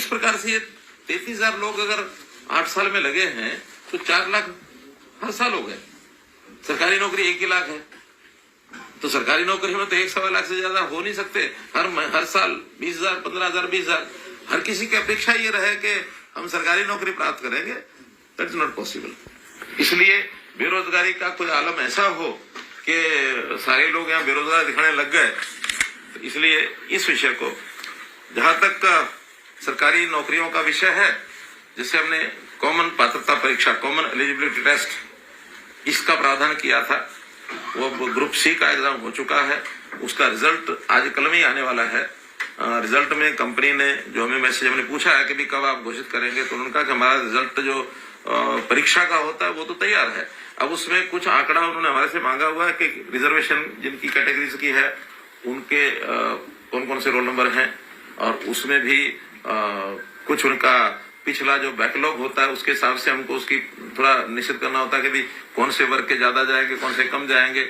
इस प्रकार से ये 33,000 लोग अगर 8 साल में लगे हैं तो 4 लाख हर साल हो गए। सरकारी नौकरी 1 ही लाख है, तो सरकारी नौकरी में तो 1-1.25 लाख से ज्यादा हो नहीं सकते। हर साल 20,000, 15,000, 20,000, हर किसी की अपेक्षा ये रहे कि हम सरकारी नौकरी प्राप्त करेंगे, दैट इज नॉट पॉसिबल। इसलिए बेरोजगारी का कोई आलम ऐसा हो कि सारे लोग यहाँ बेरोजगार दिखाने लग गए, तो इसलिए इस विषय को, जहां तक सरकारी नौकरियों का विषय है, जिससे हमने कॉमन पात्रता परीक्षा, कॉमन एलिजिबिलिटी टेस्ट, इसका प्रावधान किया था, वो ग्रुप सी का एग्जाम हो चुका है। उसका रिजल्ट आज कल में ही आने वाला है। रिजल्ट में कंपनी ने जो हमें मैसेज, हमने पूछा है कि भी कब आप घोषित करेंगे, तो उन्होंने कहा कि हमारा रिजल्ट जो परीक्षा का होता है वो तो तैयार है। अब उसमें कुछ आंकड़ा उन्होंने हमारे से मांगा हुआ है कि रिजर्वेशन जिनकी कैटेगरीज की है उनके कौन कौन से रोल नंबर हैं, और उसमें भी कुछ उनका पिछला जो बैकलॉग होता है उसके हिसाब से हमको उसकी थोड़ा निश्चित करना होता है कि भी कौन से वर्ग के ज्यादा जाएंगे, कौन से कम जाएंगे,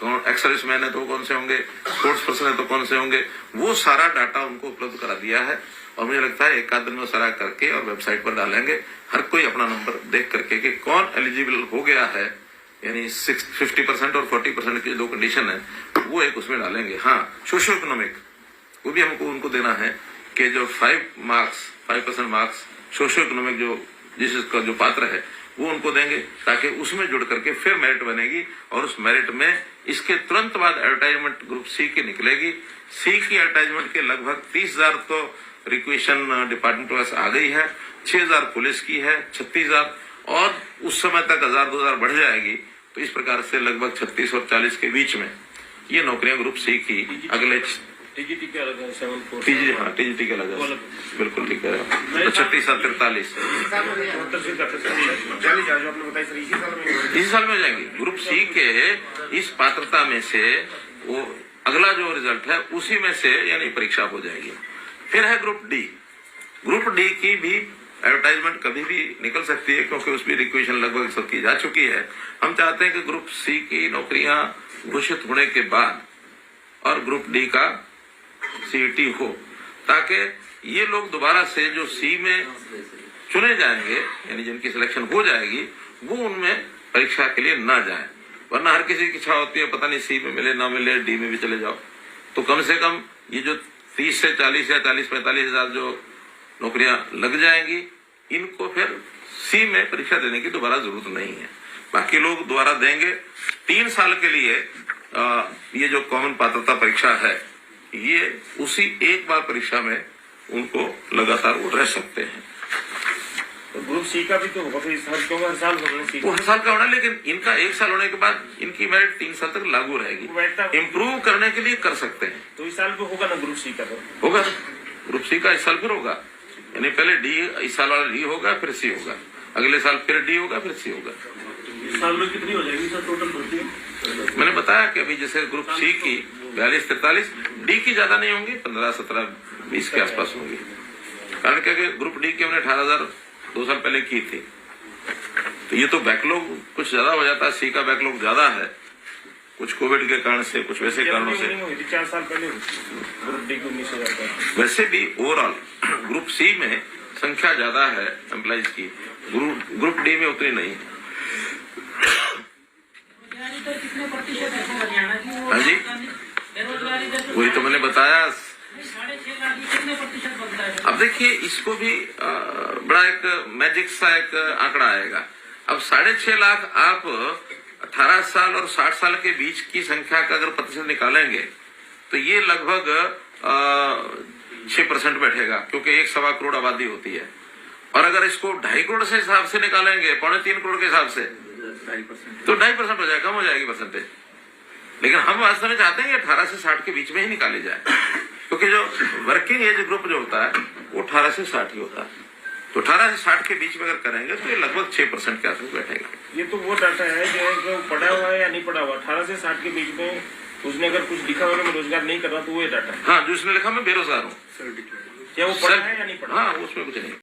कौन एक्स मैन है तो कौन से होंगे, स्पोर्ट्स पर्सन है तो कौन से होंगे। वो सारा डाटा उनको उपलब्ध करा दिया है, और मुझे लगता है 1 आध दिन में सारा करके और वेबसाइट पर डालेंगे। हर कोई अपना नंबर देख करके कि कौन एलिजिबल हो गया है, यानी 50% और 40% की जो कंडीशन है वो एक उसमें डालेंगे। हाँ, सोशियो इकोनॉमिक वो भी हमको उनको देना है कि जो 5% मार्क्स सोशियो इकोनॉमिक जो जिसका जो पात्र है वो उनको देंगे, ताकि उसमें जुड़ करके फिर मेरिट बनेगी, और उस मेरिट में इसके तुरंत बाद एडवर्टाइजमेंट ग्रुप सी की निकलेगी। सी की एडवर्टाइजमेंट के लगभग 30,000 तो रिक्वेशन डिपार्टमेंट के पास आ गई है, 6,000 पुलिस की है, 36,000, और उस समय तक 1,000-2,000 बढ़ जाएगी। तो इस प्रकार से लगभग 36 और 40 के बीच में ये नौकरियां ग्रुप सी की अगले टीजीटी के अलग है, 74 टीजीटी के अलग है, बिल्कुल ठीक है। 36 और 43 इसी साल में हो जाएंगी। ग्रुप सी के इस पात्रता में से वो अगला जो रिजल्ट है उसी में से यानी परीक्षा हो जाएगी। फिर है ग्रुप डी। ग्रुप डी की भी एडवर्टाइजमेंट कभी भी निकल सकती है, क्योंकि उसमें रिक्वेशन लगभग सब की जा चुकी है। हम चाहते हैं कि ग्रुप सी की नौकरियां घोषित होने के बाद और ग्रुप डी का सीईटी हो, ताकि ये लोग दोबारा से जो सी में चुने जाएंगे, यानी जिनकी सिलेक्शन हो जाएगी, वो उनमें परीक्षा के लिए ना जाए। वरना हर किसी की इच्छा होती है पता नहीं सी में मिले ना मिले, डी में भी चले जाओ। तो कम से कम ये जो 30 से 40 या 40-45 हजार जो नौकरियां लग जाएंगी, इनको फिर सी में परीक्षा देने की दोबारा जरूरत नहीं है। बाकी लोग दोबारा देंगे। 3 साल के लिए ये जो कॉमन पात्रता परीक्षा है, ये उसी एक बार परीक्षा में उनको लगातार वो रह सकते हैं। तो ग्रुप सी का भी तो होगा, फिर हर साल वो हर साल का होना, लेकिन इनका 1 साल होने के बाद इनकी मेरिट 3 साल तक लागू रहेगी। इम्प्रूव करने के लिए कर सकते हैं। तो इस साल भी होगा ना ग्रुप सी का? तो होगा, ग्रुप सी का इस साल फिर होगा, यानी पहले डी, इस साल वाला डी होगा, फिर सी होगा, अगले साल फिर डी होगा, फिर सी होगा। इस साल में कितनी हो जाएगी सर टोटल भर्ती? मैंने बताया कि अभी जैसे ग्रुप सी की 42-43, डी की ज्यादा नहीं होंगी, 15-17-20 के आसपास होंगी। कारण क्या कि ग्रुप डी की हमने 18,000 2 साल पहले की थी, तो ये तो बैकलॉग कुछ ज्यादा हो जाता है। सी का बैकलॉग ज्यादा है, कुछ कोविड के कारण से, कुछ वैसे कारणों से। 4 साल पहले ग्रुप डी को 19,000। वैसे भी ओवरऑल ग्रुप सी में संख्या ज्यादा है एम्प्लॉइज की, ग्रुप डी में उतनी नहीं है। हाँ जी, वही तो मैंने बताया। अब देखिए, इसको भी बड़ा एक मैजिक सा एक आंकड़ा आएगा। अब 6.5 लाख आप 18 साल और 60 साल के बीच की संख्या का अगर प्रतिशत निकालेंगे तो ये लगभग 6% बैठेगा, क्योंकि 1-1.25 करोड़ आबादी होती है। और अगर इसको 2.5 करोड़ से हिसाब से निकालेंगे, 3.25 करोड़ के हिसाब से, तो 2.5% हो जाएगा, कम हो जाएगी परसेंटेज। लेकिन हम वास्तव में चाहते हैं कि 18 से 60 के बीच में ही निकाली जाए, क्योंकि जो वर्किंग एज ग्रुप जो होता है वो 18 से 60 ही होता है। तो 18 से 60 के बीच में अगर करेंगे तो ये लगभग 6% के आसपास बैठेगा। ये तो वो डाटा है जो पढ़ा हुआ है या नहीं पढ़ा हुआ, 18 से 60 के बीच में उसने अगर कुछ लिखा हुआ मैं रोजगार नहीं कर रहा, तो वो डाटा है। हाँ, जो उसने लिखा मैं बेरोजगार हूँ, क्या वो पढ़ा है या नहीं पढ़ा? हाँ, उसमें कुछ नहीं।